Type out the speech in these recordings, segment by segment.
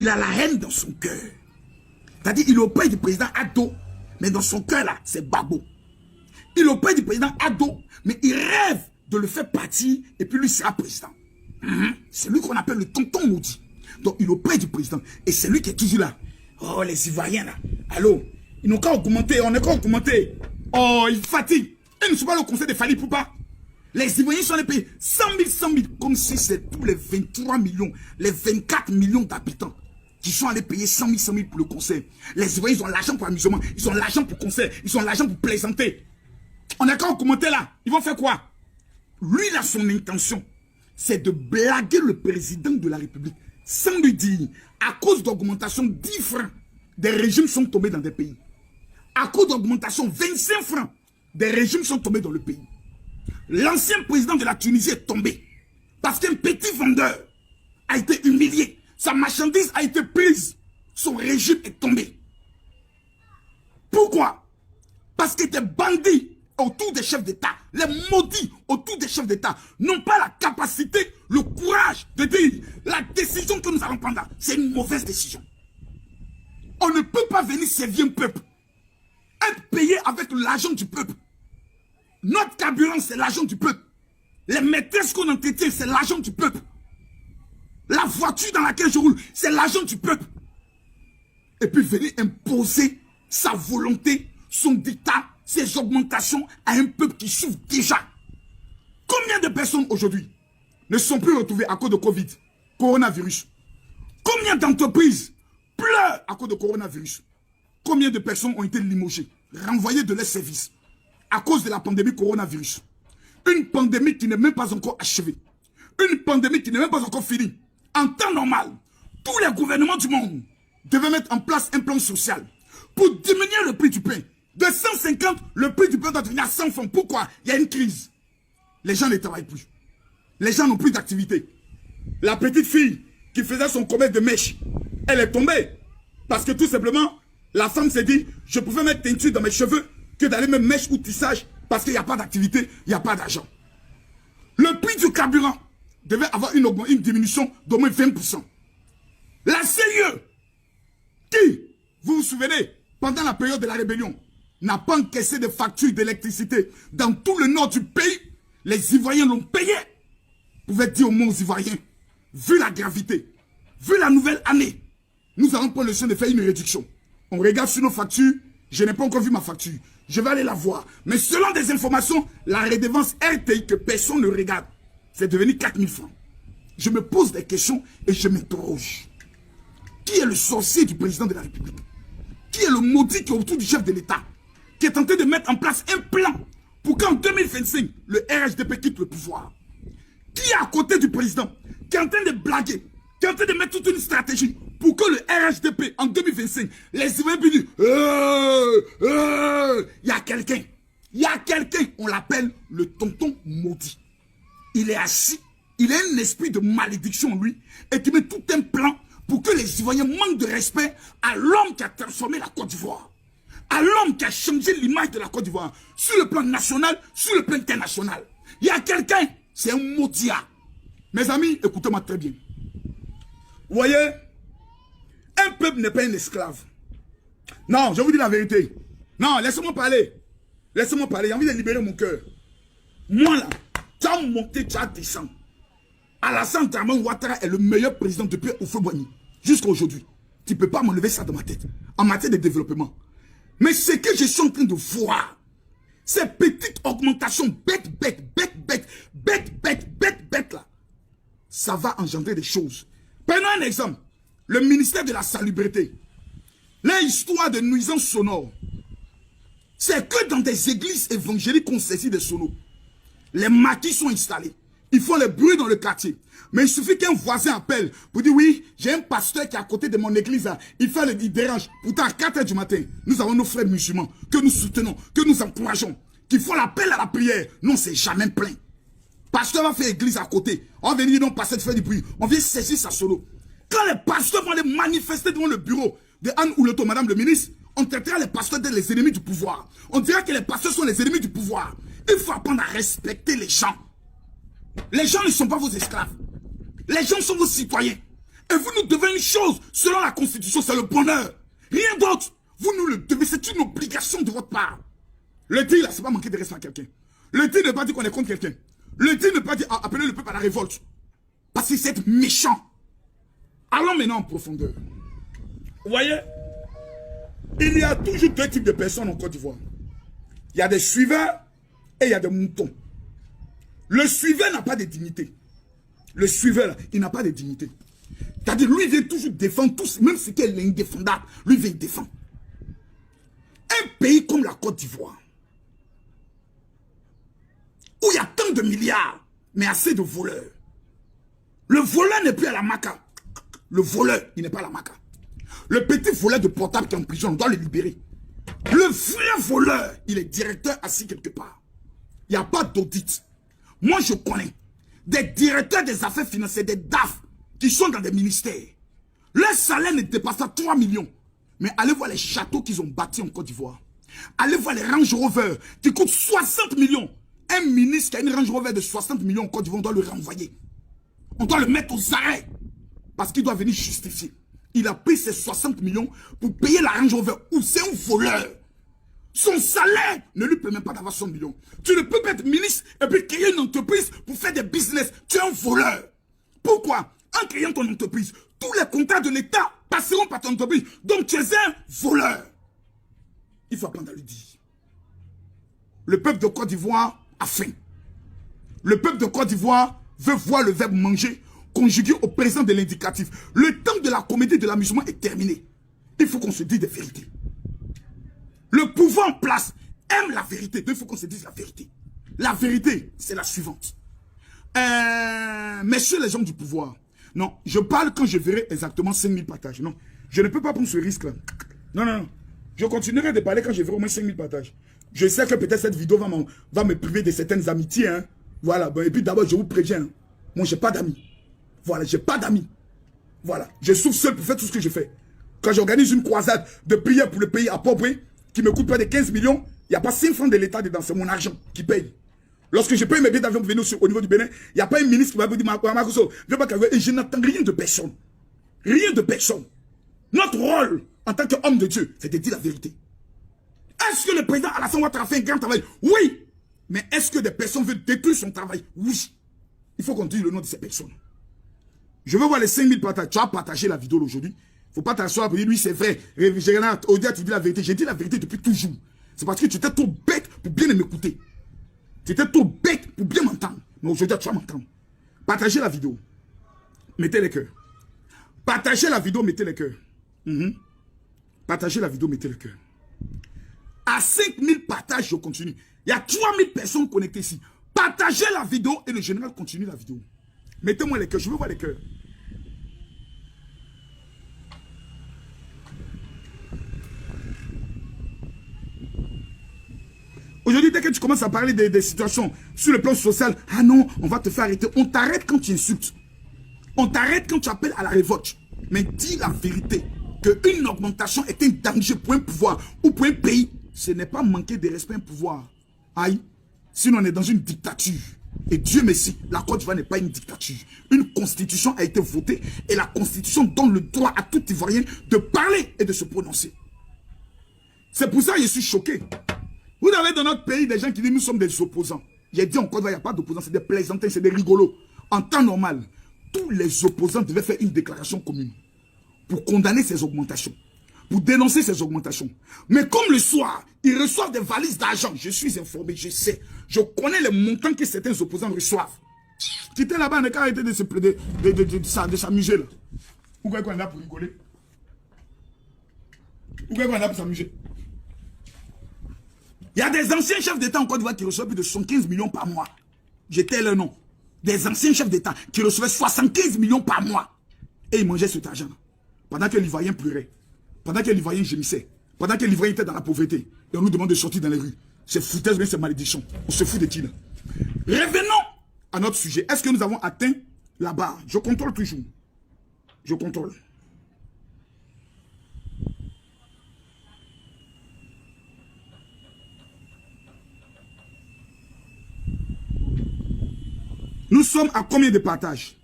Il a la haine dans son cœur. C'est-à-dire, il est auprès du président Ado, mais dans son cœur, là, c'est Babo. Il est auprès du président Ado, mais il rêve de le faire partir, et puis lui sera président. C'est lui qu'on appelle le tonton maudit. Donc, il est auprès du président, et c'est lui qui est toujours là. Oh, les Ivoiriens, là. Allô? Ils n'ont qu'à augmenter, on n'est qu'à augmenter. Oh, ils fatiguent. Ils ne sont pas le conseil de Fali Poupa. Les Ivoiriens sont les pays 100 000, comme si c'est tous les 23 millions, les 24 millions d'habitants qui sont allés payer 100 000 pour le concert. Les Ivoiriens, ils ont l'argent pour l'amusement, ils ont l'argent pour concert, ils ont l'argent pour plaisanter. On n'a qu'à augmenter là. Ils vont faire quoi? Lui, là, son intention, c'est de blaguer le président de la République sans lui dire, à cause d'augmentation 10 francs, des régimes sont tombés dans des pays. À cause d'augmentation 25 francs, des régimes sont tombés dans le pays. L'ancien président de la Tunisie est tombé parce qu'un petit vendeur a été humilié. Sa marchandise a été prise. Son régime est tombé. Pourquoi? Parce que des bandits autour des chefs d'État, les maudits autour des chefs d'État, n'ont pas la capacité, le courage de dire la décision que nous allons prendre, c'est une mauvaise décision. On ne peut pas venir servir un peuple, être payé avec l'argent du peuple. Notre carburant, c'est l'argent du peuple. Les maîtresses qu'on entretient, c'est l'argent du peuple. La voiture dans laquelle je roule, c'est l'argent du peuple. Et puis venir imposer sa volonté, son dictat, ses augmentations à un peuple qui souffre déjà. Combien de personnes aujourd'hui ne sont plus retrouvées à cause de Covid, coronavirus? Combien d'entreprises pleurent à cause de coronavirus? Combien de personnes ont été limogées, renvoyées de leurs services à cause de la pandémie coronavirus? Une pandémie qui n'est même pas encore achevée. Une pandémie qui n'est même pas encore finie. En temps normal, tous les gouvernements du monde devaient mettre en place un plan social pour diminuer le prix du pain. De 150, le prix du pain doit devenir à 100 francs. Pourquoi? Il y a une crise. Les gens ne travaillent plus. Les gens n'ont plus d'activité. La petite fille qui faisait son commerce de mèche, elle est tombée. Parce que tout simplement, la femme s'est dit, je pouvais mettre teinture dans mes cheveux que d'aller mettre mèche ou tissage parce qu'il n'y a pas d'activité, il n'y a pas d'argent. Le prix du carburant devait avoir une diminution d'au moins 20%. La CIE, qui, vous vous souvenez, pendant la période de la rébellion, n'a pas encaissé de factures d'électricité dans tout le nord du pays, les Ivoiriens l'ont payé. Vous pouvez dire au monde aux Ivoiriens, vu la gravité, vu la nouvelle année, nous allons prendre le soin de faire une réduction. On regarde sur nos factures, je n'ai pas encore vu ma facture. Je vais aller la voir. Mais selon des informations, la redevance RTI que personne ne regarde, c'est devenu 4 000 francs. Je me pose des questions et je m'interroge. Qui est le sorcier du président de la République? Qui est le maudit qui est autour du chef de l'État? Qui est tenté de mettre en place un plan pour qu'en 2025, le RHDP quitte le pouvoir? Qui est à côté du président? Qui est en train de blaguer? Qui est en train de mettre toute une stratégie pour que le RHDP, en 2025, les Ivoiriens puissent dire il y a quelqu'un. Il y a quelqu'un, on l'appelle le tonton maudit. Il est assis, il a un esprit de malédiction en lui et qui met tout un plan pour que les Ivoiriens manquent de respect à l'homme qui a transformé la Côte d'Ivoire. À l'homme qui a changé l'image de la Côte d'Ivoire. Sur le plan national, sur le plan international. Il y a quelqu'un, c'est un maudit. Mes amis, écoutez-moi très bien. Vous voyez, un peuple n'est pas un esclave. Non, je vous dis la vérité. Non, laissez-moi parler. Laissez-moi parler, j'ai envie de libérer mon cœur. Moi là, tu as monté, tu as descendu. Alassane Dramane Ouattara est le meilleur président depuis Houphouët-Boigny. Jusqu'à aujourd'hui. Tu ne peux pas m'enlever ça de ma tête. En matière de développement. Mais ce que je suis en train de voir, ces petites augmentations bêtes là, ça va engendrer des choses. Prenons un exemple. Le ministère de la Salubrité. L'histoire de nuisances sonores. C'est que dans des églises évangéliques qu'on saisit des sonos. Les maquis sont installés. Ils font les bruits dans le quartier. Mais il suffit qu'un voisin appelle pour dire oui, j'ai un pasteur qui est à côté de mon église. Là. Il dérange. Pourtant, à 4 h du matin, nous avons nos frères musulmans que nous soutenons, que nous encourageons, qui font l'appel à la prière. Non, c'est jamais plein. Pasteur va faire église à côté. On va venir non pasteur de faire du bruit. On vient saisir sa solo. Quand les pasteurs vont aller manifester devant le bureau de Anne Ouleto, madame le ministre, on traitera les pasteurs d'être les ennemis du pouvoir. On dira que les pasteurs sont les ennemis du pouvoir. Il faut apprendre à respecter les gens. Les gens ne sont pas vos esclaves. Les gens sont vos citoyens. Et vous nous devez une chose, selon la Constitution, c'est le bonheur. Rien d'autre. Vous nous le devez, c'est une obligation de votre part. Le dire, là, c'est pas manquer de respect à quelqu'un. Le dire ne pas dire qu'on est contre quelqu'un. Le dire ne pas dire appeler le peuple à la révolte. Parce que c'est être méchant. Allons maintenant en profondeur. Vous voyez, il y a toujours deux types de personnes en Côte d'Ivoire. Il y a des suiveurs et il y a des moutons. Le suiveur n'a pas de dignité. Le suiveur, là, il n'a pas de dignité. C'est-à-dire, lui, il vient toujours défendre tous, même ce qui est indéfendable, lui, il vient défendre. Un pays comme la Côte d'Ivoire, où il y a tant de milliards, mais assez de voleurs. Le voleur n'est plus à la maca. Le voleur, il n'est pas à la maca. Le petit voleur de portable qui est en prison, on doit le libérer. Le vrai voleur, il est directeur assis quelque part. Il n'y a pas d'audit. Moi, je connais des directeurs des affaires financières, des DAF, qui sont dans des ministères. Leur salaire ne dépasse pas 3 millions. Mais allez voir les châteaux qu'ils ont bâtis en Côte d'Ivoire. Allez voir les Range Rover qui coûtent 60 millions. Un ministre qui a une Range Rover de 60 millions en Côte d'Ivoire, on doit le renvoyer. On doit le mettre aux arrêts. Parce qu'il doit venir justifier. Il a pris ses 60 millions pour payer la Range Rover. Ou c'est un voleur. Son salaire ne lui permet pas d'avoir 100 millions. Tu ne peux pas être ministre et puis créer une entreprise pour faire des business. Tu es un voleur. Pourquoi? En créant ton entreprise, tous les contrats de l'État passeront par ton entreprise. Donc tu es un voleur. Il faut apprendre à le dire. Le peuple de Côte d'Ivoire a faim. Le peuple de Côte d'Ivoire veut voir le verbe manger conjugué au présent de l'indicatif. Le temps de la comédie de l'amusement est terminé. Il faut qu'on se dise des vérités. Le pouvoir en place aime la vérité. Donc il faut qu'on se dise la vérité. La vérité, c'est la suivante. Messieurs les gens du pouvoir, non, je parle quand je verrai exactement 5000 partages. Non, je ne peux pas prendre ce risque-là. Non, non, non. Je continuerai de parler quand je verrai au moins 5000 partages. Je sais que peut-être cette vidéo va me priver de certaines amitiés. Hein. Voilà. Bon, et puis d'abord, je vous préviens. Hein. Moi, je n'ai pas d'amis. Voilà, je n'ai pas d'amis. Voilà. Je souffre seul pour faire tout ce que je fais. Quand j'organise une croisade de prière pour le pays à Port-Bouin, qui me coûte près de 15 millions, il n'y a pas 5 francs de l'État dedans. C'est mon argent qui paye. Lorsque je paye mes billets d'avion pour venir au niveau du Bénin, il n'y a pas un ministre qui va me dire et je n'attends rien de personne. Rien de personne. Notre rôle en tant qu'homme de Dieu, c'est de dire la vérité. Est-ce que le président Alassane Ouattara fait un grand travail? Oui. Mais est-ce que des personnes veulent détruire son travail? Oui. Il faut qu'on dise le nom de ces personnes. Je veux voir les 5000 partages. Tu as partagé la vidéo aujourd'hui. Il ne faut pas t'asseoir pour dire, oui, c'est vrai. Odia, tu dis la vérité. J'ai dit la vérité depuis toujours. C'est parce que tu étais trop bête pour bien m'écouter. Tu étais trop bête pour bien m'entendre. Mais aujourd'hui, tu vas m'entendre. Partagez la vidéo. Mettez les cœurs. Partagez la vidéo, mettez les cœurs. Partagez la vidéo, mettez les cœurs. À 5000 partages, je continue. Il y a 3000 personnes connectées ici. Partagez la vidéo et le général continue la vidéo. Mettez-moi les cœurs. Je veux voir les cœurs. Aujourd'hui, dès que tu commences à parler des situations sur le plan social, ah non, on va te faire arrêter. On t'arrête quand tu insultes. On t'arrête quand tu appelles à la révolte. Mais dis la vérité, qu'une augmentation est un danger pour un pouvoir ou pour un pays. Ce n'est pas manquer de respect à un pouvoir. Aïe, sinon on est dans une dictature. Et Dieu merci, la Côte d'Ivoire n'est pas une dictature. Une constitution a été votée et la constitution donne le droit à tout Ivoirien de parler et de se prononcer. C'est pour ça que je suis choqué. Vous avez dans notre pays des gens qui disent nous sommes des opposants. J'ai dit en Côte d'Ivoire, il n'y a pas d'opposants, c'est des plaisantins, c'est des rigolos. En temps normal, tous les opposants devaient faire une déclaration commune pour condamner ces augmentations, pour dénoncer ces augmentations. Mais comme le soir, ils reçoivent des valises d'argent, je suis informé, je sais, je connais les montants que certains opposants reçoivent. Tu étais là-bas, on n'a qu'à arrêter de s'amuser là. Vous croyez qu'on est là pour rigoler? Vous croyez qu'on est là pour s'amuser? Il y a des anciens chefs d'État en Côte d'Ivoire qui reçoivent plus de 75 millions par mois. J'étais leur nom. Des anciens chefs d'État qui recevaient 75 millions par mois. Et ils mangeaient cet argent. Pendant que l'Ivoirien pleurait. Pendant que l'Ivoirien gémissait. Pendant que l'Ivoirien était dans la pauvreté. Et on nous demande de sortir dans les rues. C'est foutaise, mais c'est malédiction. On se fout de qui là? Revenons à notre sujet. Est-ce que nous avons atteint la barre? Je contrôle toujours. Je contrôle. Nous sommes à combien de partages?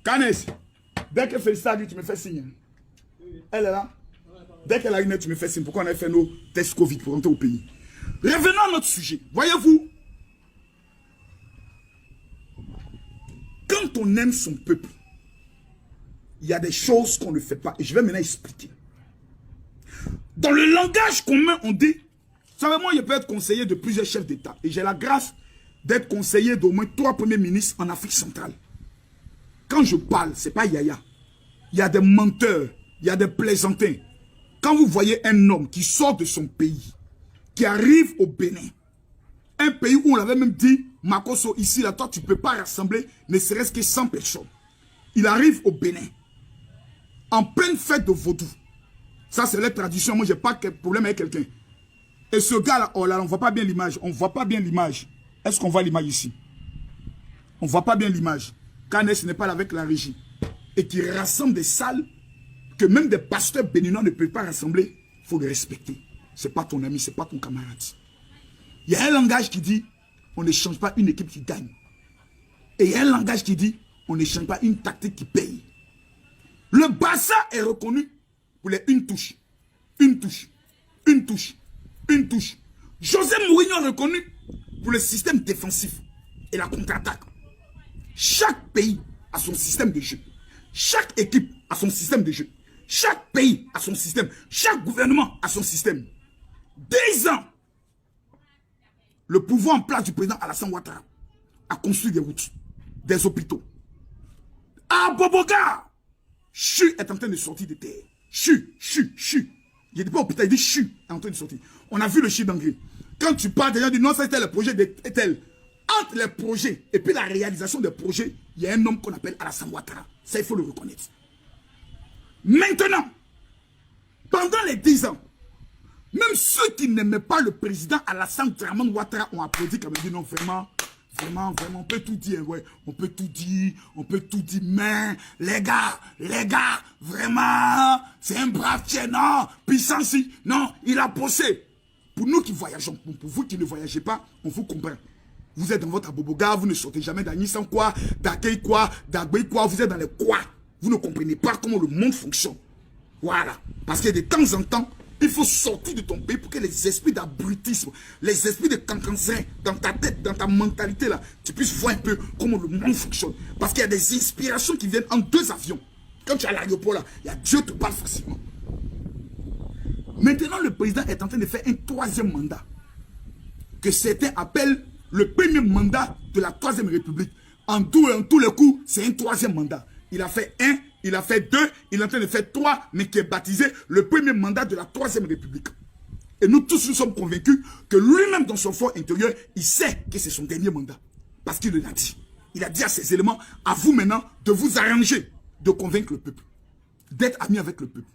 Canès, Dès que Félicita dit, tu me fais signe. Elle est là. Dès qu'elle a une aide, tu me fais signe. Pourquoi on a fait nos tests Covid pour rentrer au pays? Revenons à notre sujet. Voyez-vous, quand on aime son peuple, il y a des choses qu'on ne fait pas. Et je vais maintenant expliquer. Dans le langage commun, on dit, vous savez, moi, je peux être conseiller de plusieurs chefs d'État. Et j'ai la grâce d'être conseiller d'au moins 3 premiers ministres en Afrique centrale. Quand je parle, ce n'est pas Yaya. Il y a des menteurs, il y a des plaisantins. Quand vous voyez un homme qui sort de son pays, qui arrive au Bénin, un pays où on l'avait même dit, Makosso, ici, là, toi, tu ne peux pas rassembler ne serait-ce que 100 personnes. Il arrive au Bénin, en pleine fête de vaudou. Ça, c'est la tradition. Moi, je n'ai pas de problème avec quelqu'un. Et ce gars-là, oh là, on ne voit pas bien l'image. On ne voit pas bien l'image. Est-ce qu'on voit l'image ici? On ne voit pas bien l'image. Quand ce n'est pas là avec la régie. Et qui rassemble des salles que même des pasteurs béninois ne peuvent pas rassembler. Il faut les respecter. Ce n'est pas ton ami, ce n'est pas ton camarade. Il y a un langage qui dit, on ne change pas une équipe qui gagne. Et il y a un langage qui dit, on ne change pas une tactique qui paye. Le Barça est reconnu pour les une touche, une touche, une touche, une touche. José Mourinho est reconnu pour le système défensif et la contre-attaque. Chaque pays a son système de jeu. Chaque équipe a son système de jeu. Chaque pays a son système. Chaque gouvernement a son système. 10 ans, le pouvoir en place du président Alassane Ouattara a construit des routes, des hôpitaux. À Boboga, Chu est en train de sortir de terre. Chu. Il n'est pas hôpital, il dit Chu est en train de sortir. On a vu le Chu d'Anglais. Quand tu parles déjà du non, c'était le projet de tel. Entre les projets et puis la réalisation des projets, il y a un homme qu'on appelle Alassane Ouattara. Ça, il faut le reconnaître. Maintenant, pendant les 10 ans, même ceux qui n'aimaient pas le président Alassane Ouattara ont applaudi comme ils disent non, vraiment, on peut tout dire, ouais, on peut tout dire, mais les gars, vraiment, c'est un brave tien, non, puissance, non, il a bossé. Pour nous qui voyageons, pour vous qui ne voyagez pas, on vous comprend. Vous êtes dans votre aboboga, vous ne sortez jamais d'Anissan quoi, d'Akei quoi, d'Agbei quoi, vous êtes dans les quoi. Vous ne comprenez pas comment le monde fonctionne. Voilà. Parce que de temps en temps, il faut sortir de ton pays pour que les esprits d'abrutisme, les esprits de cancanzin dans ta tête, dans ta mentalité là, tu puisses voir un peu comment le monde fonctionne. Parce qu'il y a des inspirations qui viennent en 2 avions. Quand tu es à l'aéroport là, il y a Dieu te parle facilement. Maintenant, le président est en train de faire un 3e mandat. Que certains appellent le premier mandat de la 3e République. En tous les coups, c'est un 3e mandat. Il a fait 1, il a fait 2, il est en train de faire 3, mais qui est baptisé le premier mandat de la 3e République. Et nous tous, nous sommes convaincus que lui-même, dans son fort intérieur, il sait que c'est son dernier mandat. Parce qu'il l'a dit. Il a dit à ces éléments, à vous maintenant, de vous arranger, de convaincre le peuple. D'être ami avec le peuple.